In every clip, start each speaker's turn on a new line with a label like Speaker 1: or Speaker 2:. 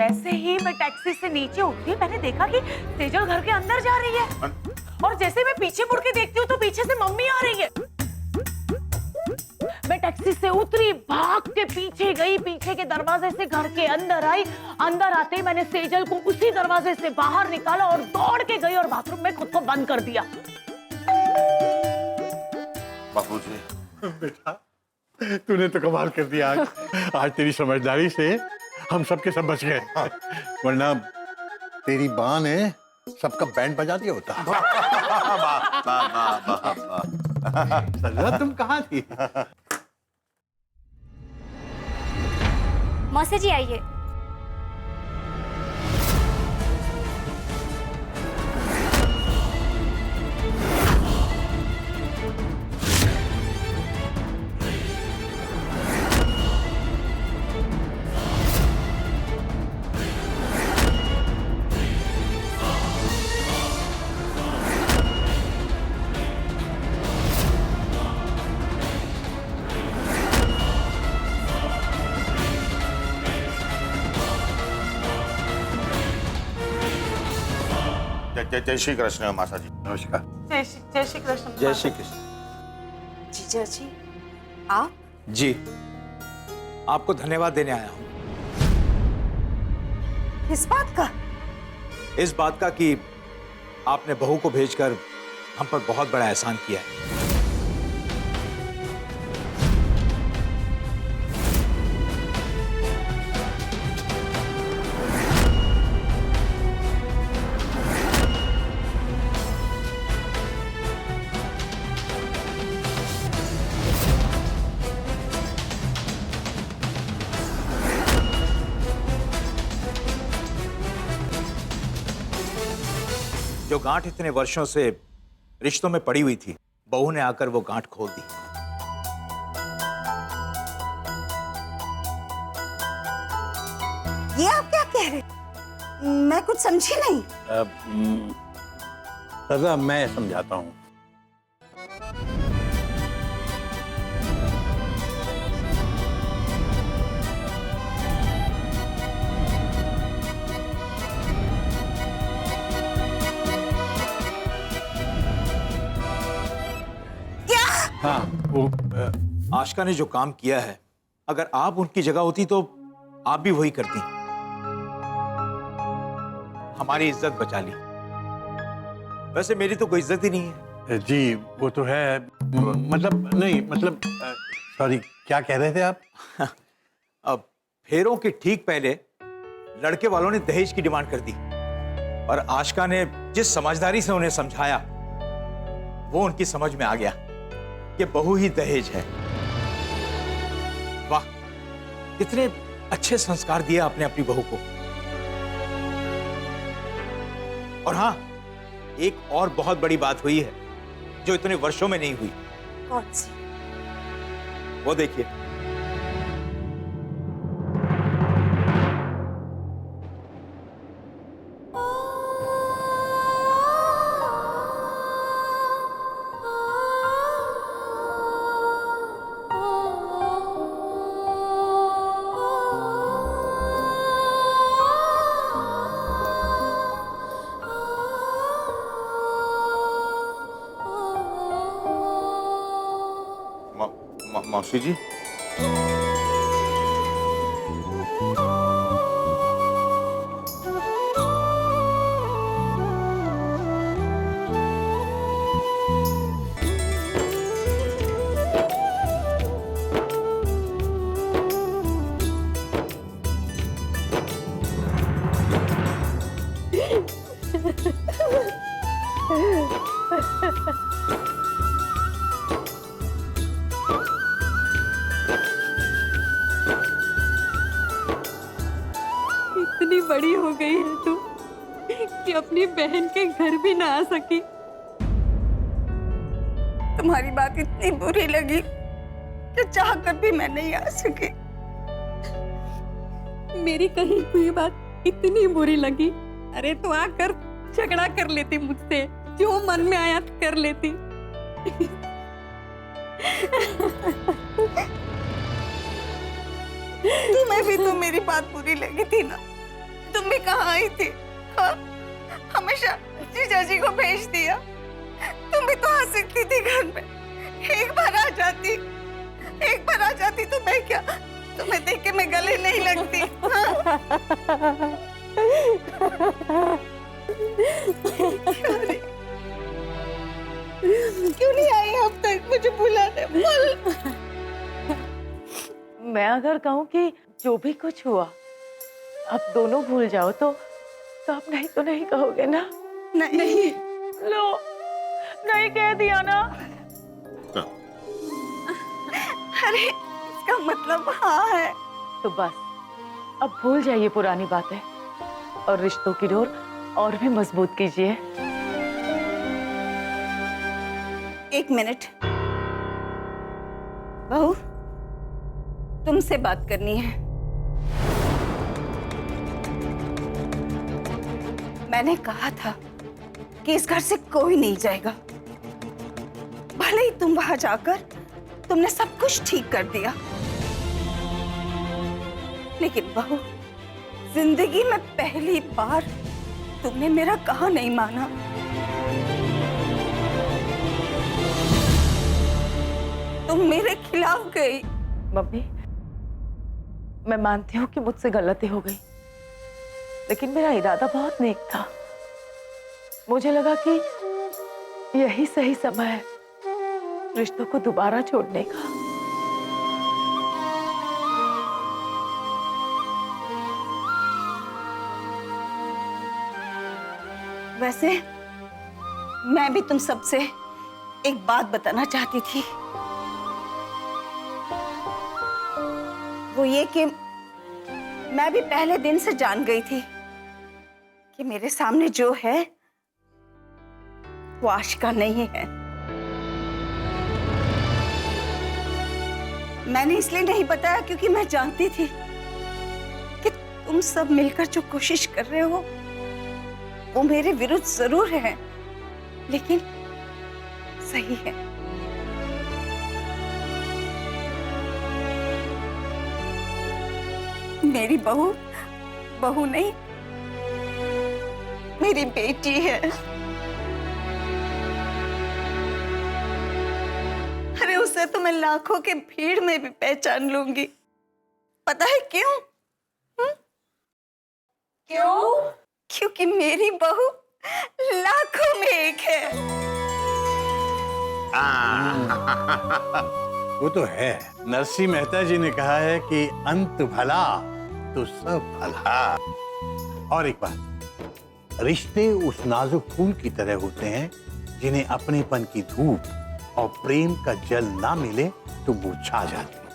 Speaker 1: जैसे ही मैं टैक्सी से नीचे उतरी मैंने देखा कि सेजल घर के अंदर जा रही है और जैसे मैं पीछे मुड़ के देखती हूँ तो पीछे से मम्मी आ रही है। मैं टैक्सी से उतरी, भाग के पीछे गई, पीछे के दरवाजे से घर के अंदर आई। अंदर आते ही मैंने सेजल को उसी दरवाजे से बाहर निकाला और दौड़ के गई और बाथरूम में खुद को बंद कर दिया।
Speaker 2: बापूजी
Speaker 3: बेटा तूने तो कमाल कर दिया आज तेरी समझदारी से हम सबके सब बच गए, वरना तेरी माँ ने सबका बैंड बजा दिया होता। सजा तुम कहाँ थी?
Speaker 4: मौसी जी आइए।
Speaker 2: जय श्री कृष्ण मासा जी।
Speaker 3: नमस्कार।
Speaker 1: जय श्री कृष्ण।
Speaker 5: जय श्री कृष्ण।
Speaker 6: जीजा जी आप?
Speaker 5: जी, आपको धन्यवाद देने आया हूं।
Speaker 6: किस बात का?
Speaker 5: इस बात का कि आपने बहू को भेजकर हम पर बहुत बड़ा एहसान किया है। जो गांठ इतने वर्षों से रिश्तों में पड़ी हुई थी, बहू ने आकर वो गांठ खोल दी।
Speaker 6: ये आप क्या कह रहे? मैं कुछ समझी नहीं।
Speaker 3: सजा मैं समझाता हूँ। हाँ, वो
Speaker 5: आशिका ने जो काम किया है, अगर आप उनकी जगह होती तो आप भी वही करती। हमारी इज्जत बचा ली। वैसे मेरी तो कोई इज्जत ही नहीं है।
Speaker 3: जी वो तो है, मतलब नहीं, मतलब सॉरी, क्या कह रहे थे आप?
Speaker 5: अब फेरों के ठीक पहले लड़के वालों ने दहेज की डिमांड कर दी और आशिका ने जिस समझदारी से उन्हें समझाया, वो उनकी समझ में आ गया कि बहू ही दहेज है। वाह, कितने अच्छे संस्कार दिए आपने अपनी बहू को। और हाँ, एक और बहुत बड़ी बात हुई है जो इतने वर्षों में नहीं हुई।
Speaker 6: कौन सी?
Speaker 5: वो देखिए।
Speaker 2: मौसी जी,
Speaker 7: इतनी बड़ी हो गई है तू कि अपनी बहन के घर भी ना आ सकी।
Speaker 6: तुम्हारी बात इतनी बुरी लगी कि चाहकर भी मैं नहीं आ सकी।
Speaker 7: मेरी कही हुई बात इतनी बुरी लगी, अरे तो आकर झगड़ा कर लेती मुझसे, जो मन में आया कर लेती।
Speaker 6: तुम्हें भी तो मेरी बात बुरी लगी थी ना, तुम भी कहाँ आई थी? हाँ? हमेशा जीजा जी को भेज दिया। तुम भी तो आ सकती थी घर में, एक बार आ जाती तो मैं क्या, तुम्हें देख के मैं गले नहीं लगती। हाँ? क्यों नहीं आई अब तक मुझे बुलाने? बोल।
Speaker 1: मैं अगर कहूँ कि जो भी कुछ हुआ आप दोनों भूल जाओ तो आप नहीं तो नहीं कहोगे ना?
Speaker 6: नहीं।
Speaker 1: लो, नहीं कह दिया ना?
Speaker 6: अरे इसका मतलब हाँ है।
Speaker 1: तो बस अब भूल जाइए पुरानी बातें और रिश्तों की डोर और भी मजबूत कीजिए।
Speaker 6: एक मिनट बहू, तुमसे बात करनी है। मैंने कहा था कि इस घर से कोई नहीं जाएगा। भले ही तुम वहां जाकर तुमने सब कुछ ठीक कर दिया, लेकिन बहू, जिंदगी में पहली बार तुमने मेरा कहा नहीं माना। तुम मेरे खिलाफ गई।
Speaker 1: मम्मी, मैं मानती हूँ कि मुझसे गलती हो गई, लेकिन मेरा इरादा बहुत नेक था। मुझे लगा कि यही सही समय है रिश्तों को दोबारा छोड़ने का।
Speaker 6: वैसे मैं भी तुम सबसे एक बात बताना चाहती थी। वो ये कि मैं भी पहले दिन से जान गई थी कि मेरे सामने जो है वो आशिका नहीं है। मैंने इसलिए नहीं बताया क्योंकि मैं जानती थी कि तुम सब मिलकर जो कोशिश कर रहे हो वो मेरे विरुद्ध जरूर है, लेकिन सही है। मेरी बहू नहीं, मेरी बेटी है। अरे उसे तो मैं लाखों के भीड़ में भी पहचान लूंगी। पता है क्यों? क्यों? क्योंकि मेरी बहू लाखों में एक है।
Speaker 3: वो तो है। नरसिंह मेहता जी ने कहा है कि अंत भला तो सब भला। और एक बात, रिश्ते उस नाजुक फूल की तरह होते हैं जिन्हें अपनेपन की धूप और प्रेम का जल ना मिले तो मुरझा जाते हैं।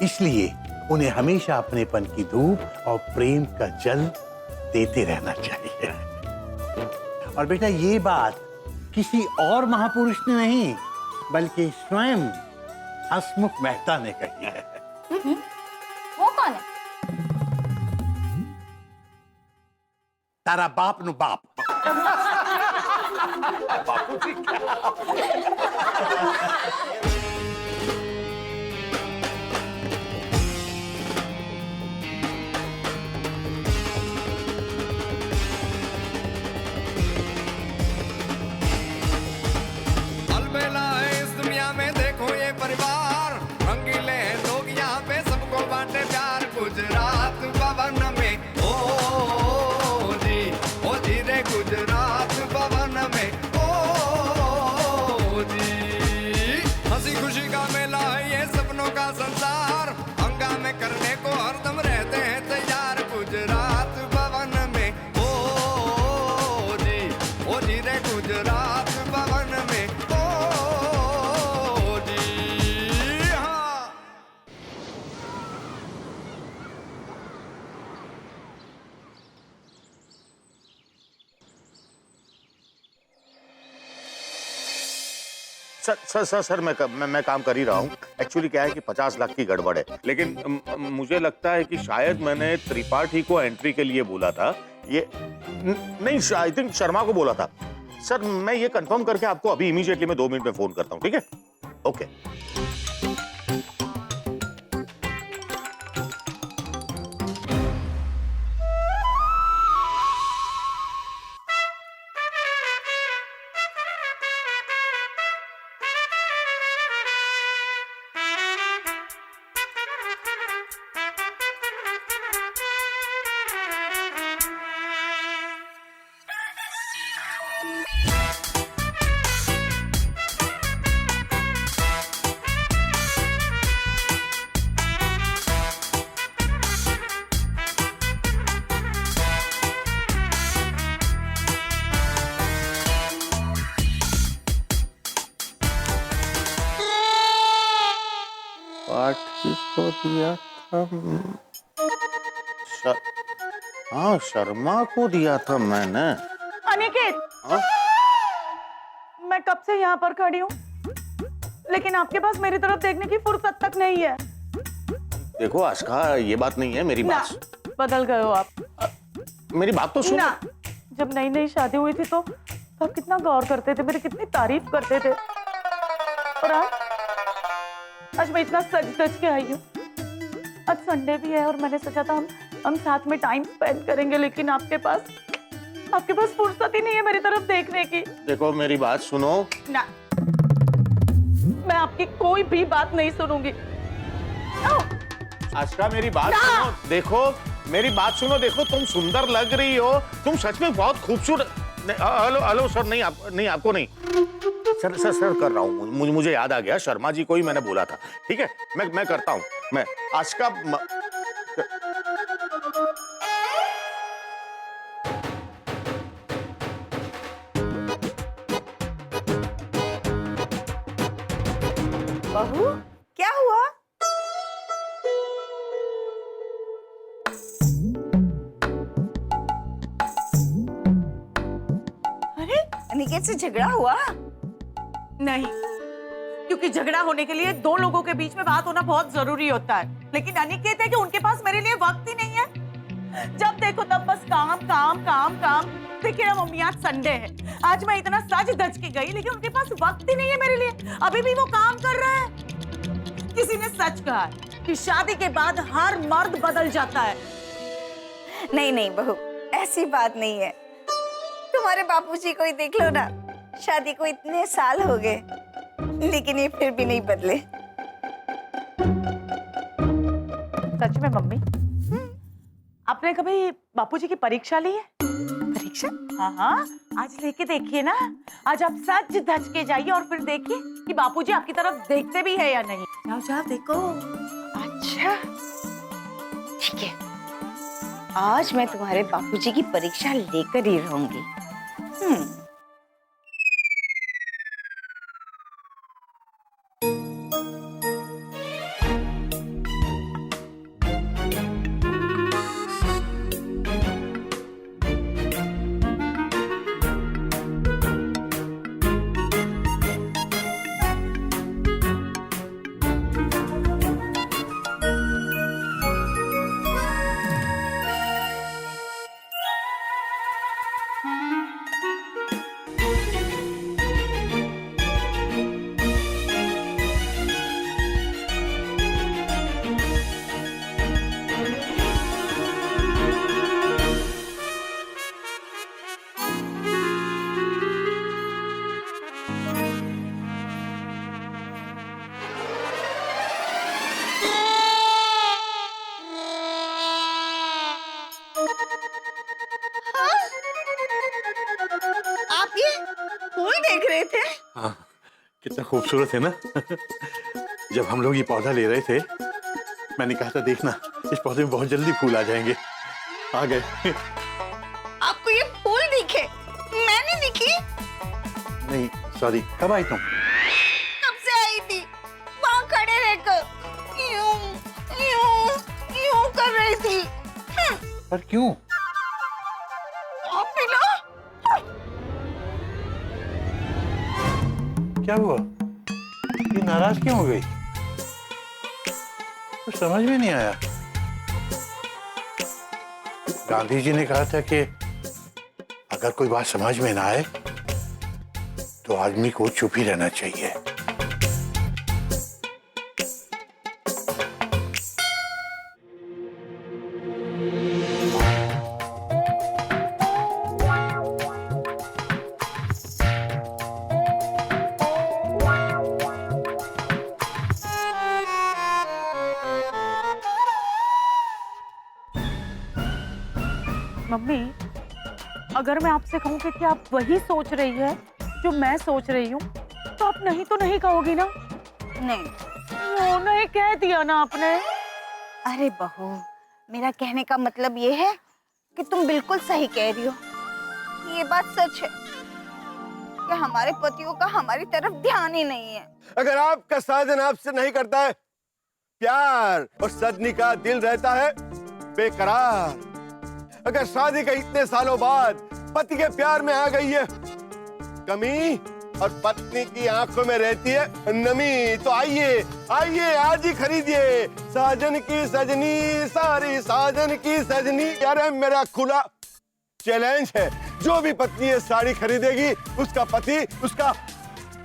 Speaker 3: इसलिए उन्हें हमेशा अपनेपन की धूप और प्रेम का जल देते रहना चाहिए। और बेटा, ये बात किसी और महापुरुष ने नहीं बल्कि स्वयं हसमुख मेहता ने कही है।
Speaker 4: वो कौन है?
Speaker 3: तारा बाप नु बाप।
Speaker 8: अलबेला है इस दुनिया में, देखो ये परिवार रंगीले हैं लोग यहाँ पे, सबको बांटे प्यार। गुजरात भवन में ओ जी रे, गुजरात भवन में ओ जी। हंसी खुशी का मेला है ये, सपनों का संसार, हंगामे करने को हरदम रहते हैं तैयार। गुजरात भवन में ओ जी रे, गुजरात भवन में ओ जी। हाँ,
Speaker 2: सर मैं काम कर ही रहा हूँ। एक्चुअली क्या है कि 50 लाख की गड़बड़ है, लेकिन मुझे लगता है कि शायद मैंने त्रिपाठी को एंट्री के लिए बोला था। ये नहीं, आई थिंक शर्मा को बोला था। सर मैं ये कंफर्म करके आपको अभी इमीडिएटली मैं 2 मिनट में फोन करता हूँ, ठीक है? ओके। किसको दिया था? हाँ, शर्मा को दिया था मैंने।
Speaker 1: अनिकेत,
Speaker 2: हाँ?
Speaker 1: मैं कब से यहाँ पर खड़ी हूँ, लेकिन आपके पास मेरी तरफ देखने की फुर्सत तक नहीं है।
Speaker 2: देखो आस्का, ये बात नहीं है, मेरी
Speaker 1: ना,
Speaker 2: बात।
Speaker 1: बदल गए हो आप।
Speaker 2: मेरी बात तो सुन।
Speaker 1: ना, जब नई नई शादी हुई थी तो आप कितना गौर करते थे, मेरी कितनी तारीफ करते थे। और आज मैं इतना सज धज के आई हूँ। आज संडे भी है और मैंने सोचा था हम साथ में टाइम स्पेंड करेंगे, लेकिन आपके पास फुर्सत ही नहीं है मेरी तरफ देखने की।
Speaker 2: देखो मेरी बात सुनो।
Speaker 1: ना, मैं आपकी कोई भी बात नहीं सुनूंगी।
Speaker 2: आस्का मेरी बात सुनो। देखो मेरी बात सुनो। देखो तुम सुंदर लग रही हो, तुम सच में बहुत खूबसूरत। हेलो हेलो सर, नहीं आपको नहीं। सर कर रहा हूँ। मुझे याद आ गया, शर्मा जी को ही मैंने बोला था। ठीक है, मैं करता हूँ। मैं आस्का
Speaker 6: बहू, क्या हुआ? अरे, अनिकेत से झगड़ा हुआ?
Speaker 1: नहीं, क्योंकि झगड़ा होने के लिए दो लोगों के बीच में बात होना बहुत जरूरी होता है। लेकिन अनिकेत है कि उनके पास मेरे लिए वक्त ही नहीं है। जब देखो तब बस काम काम काम काम। देखिए ना मम्मी, आज संडे है, आज मैं इतना सज धज के गई, लेकिन उनके पास वक्त ही नहीं है मेरे लिए। अभी भी वो काम कर रहे हैं। किसी ने सच कहा है कि शादी के बाद हर मर्द बदल जाता है।
Speaker 6: नहीं नहीं बहू, ऐसी बात नहीं है। तुम्हारे बापूजी को ही देख लो ना, शादी को इतने साल हो गए, लेकिन ये फिर भी नहीं बदले।
Speaker 1: सच में मम्मी, आपने कभी बापूजी की परीक्षा ली है?
Speaker 6: परीक्षा?
Speaker 1: हाँ, आज लेके देखिए ना। आज आप सज धज के जाइए और फिर देखिए कि बापूजी आपकी तरफ देखते भी है या नहीं। जाओ जाओ देखो।
Speaker 6: अच्छा, ठीक है। आज मैं तुम्हारे बापूजी की परीक्षा लेकर ही रहूंगी। आप ये फूल देख रहे थे?
Speaker 3: हाँ, कितना खूबसूरत है ना। जब हम लोग ये पौधा ले रहे थे, मैंने कहा था देखना इस पौधे में बहुत जल्दी फूल आ जाएंगे। आ गए।
Speaker 6: आपको ये फूल दिखे, मैंने दिखी?
Speaker 3: नहीं सॉरी, कब आई तुम?
Speaker 6: कब से आई थी? वहाँ खड़े रहकर यूं यूं यूं कर रही थी।
Speaker 3: पर क्यों?
Speaker 6: आप भी ना?
Speaker 3: क्या हुआ? ये नाराज क्यों हो गई? कुछ समझ में नहीं आया। गांधी जी ने कहा था कि अगर कोई बात समझ में ना आए तो आदमी को चुप ही रहना चाहिए।
Speaker 1: मम्मी, अगर मैं आपसे कहूँ कि आप वही सोच रही है जो मैं सोच रही हूँ, तो आप नहीं तो नहीं कहोगी ना?
Speaker 6: नहीं।
Speaker 1: वो नहीं कह दिया ना आपने।
Speaker 6: अरे बहू, मेरा कहने का मतलब ये है कि तुम बिल्कुल सही कह रही हो। ये बात सच है कि हमारे पतियों का हमारी तरफ ध्यान ही नहीं है।
Speaker 9: अगर आपका साजन आपसे नहीं करता है प्यार और सजनी का दिल रहता है बेकरार। अगर शादी के इतने सालों बाद पति के प्यार में आ गई है कमी और पत्नी की आंखों में रहती है नमी, तो आइए आइए आज ही खरीदिए साजन की सजनी, सारी साजन की सजनी। यार मेरा खुला चैलेंज है, जो भी पत्नी ये साड़ी खरीदेगी उसका पति उसका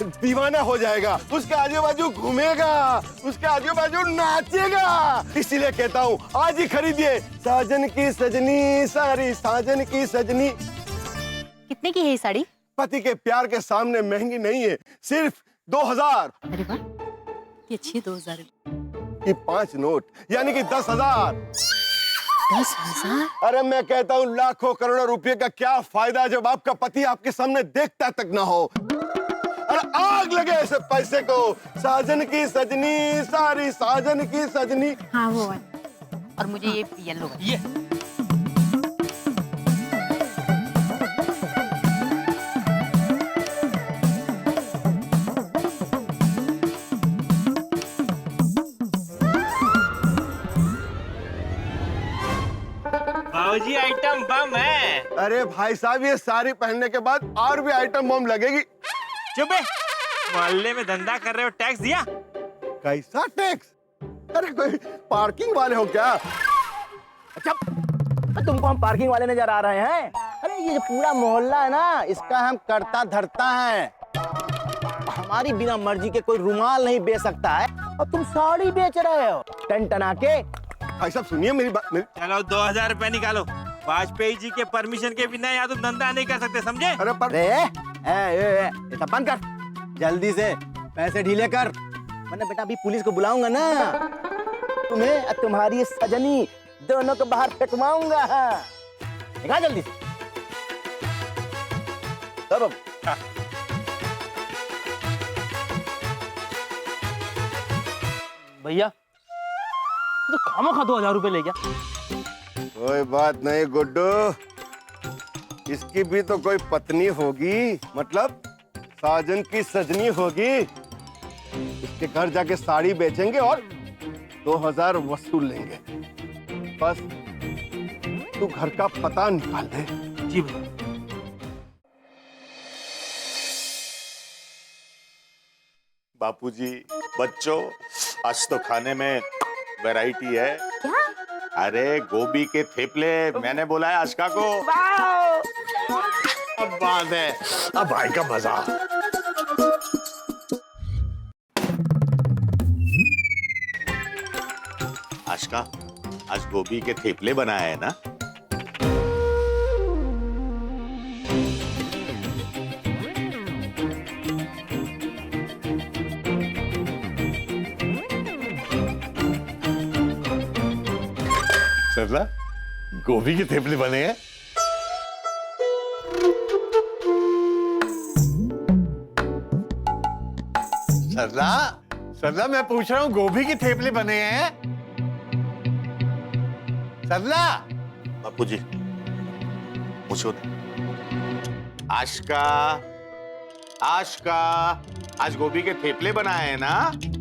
Speaker 9: दीवाना हो जाएगा, उसके आजू बाजू घूमेगा, उसके आजू बाजू नाचेगा। इसीलिए कहता हूँ आज ही खरीदिए साजन की सजनी, सारी साजन की सजनी।
Speaker 10: कितने की है ये साड़ी?
Speaker 9: पति के प्यार के सामने महंगी नहीं है, सिर्फ 2000।
Speaker 10: अरे वाह, ये अच्छी है। 2000
Speaker 9: की 5 नोट यानी कि 10,000।
Speaker 10: 10,000?
Speaker 9: अरे मैं कहता हूँ लाखों करोड़ों रुपए का क्या फायदा जब आपका पति आपके सामने देखता तक ना हो। अरे आग लगे ऐसे पैसे को। साजन की सजनी, सारी साजन की सजनी।
Speaker 10: हाँ वो है। और मुझे ये येलो वाला।
Speaker 5: ये
Speaker 11: बाबूजी आइटम बम है।
Speaker 9: अरे भाई साहब ये साड़ी पहनने के बाद और भी आइटम बम लगेगी।
Speaker 11: चुप है, मोहल्ले में धंधा कर रहे हो, टैक्स दिया?
Speaker 9: कैसा टैक्स? अरे कोई पार्किंग वाले हो क्या?
Speaker 12: अच्छा तुमको हम पार्किंग वाले नजर आ रहे हैं? अरे ये जो पूरा मोहल्ला है ना, इसका हम करता धरता है। हमारी बिना मर्जी के कोई रुमाल नहीं बेच सकता है और तुम साड़ी बेच रहे हो टन टना के।
Speaker 9: भाई साहब सुनिए मेरी बात।
Speaker 11: चलो 2000 रुपए निकालो। वाजपेयी जी के परमिशन के बिना यहाँ तुम धंधा नहीं कर सकते, समझे?
Speaker 9: अरे पर
Speaker 12: ये सब बंद कर, जल्दी से पैसे ढीले कर, वरना बेटा अभी पुलिस को बुलाऊंगा ना, तुम्हें और तुम्हारी सजनी दोनों को बाहर फेंकवाऊंगा। निकाल जल्दी से। तब भैया तो खामा 2000 रुपए ले गया।
Speaker 9: कोई बात नहीं गुड्डू, इसकी भी तो कोई पत्नी होगी, मतलब साजन की सजनी होगी। इसके घर जाके साड़ी बेचेंगे और 2000 वसूल लेंगे। बस तू घर का पता निकाल दे।
Speaker 11: जी भैया।
Speaker 2: बापूजी, बच्चों, आज तो खाने में वैरायटी है।
Speaker 10: क्या?
Speaker 2: अरे गोभी के थेपले मैंने बोला है आशका को।
Speaker 3: अब बात है, अब भाई का मजा।
Speaker 2: आशका, आज गोभी के थेपले बनाए हैं ना?
Speaker 3: सरला, गोभी के थेपले बने हैं? सरला, सरला मैं पूछ रहा हूँ गोभी के थेपले बने हैं? सरला।
Speaker 2: बापूजी, पूछो ना। आशका, आशका, आज गोभी के थेपले बनाए हैं ना?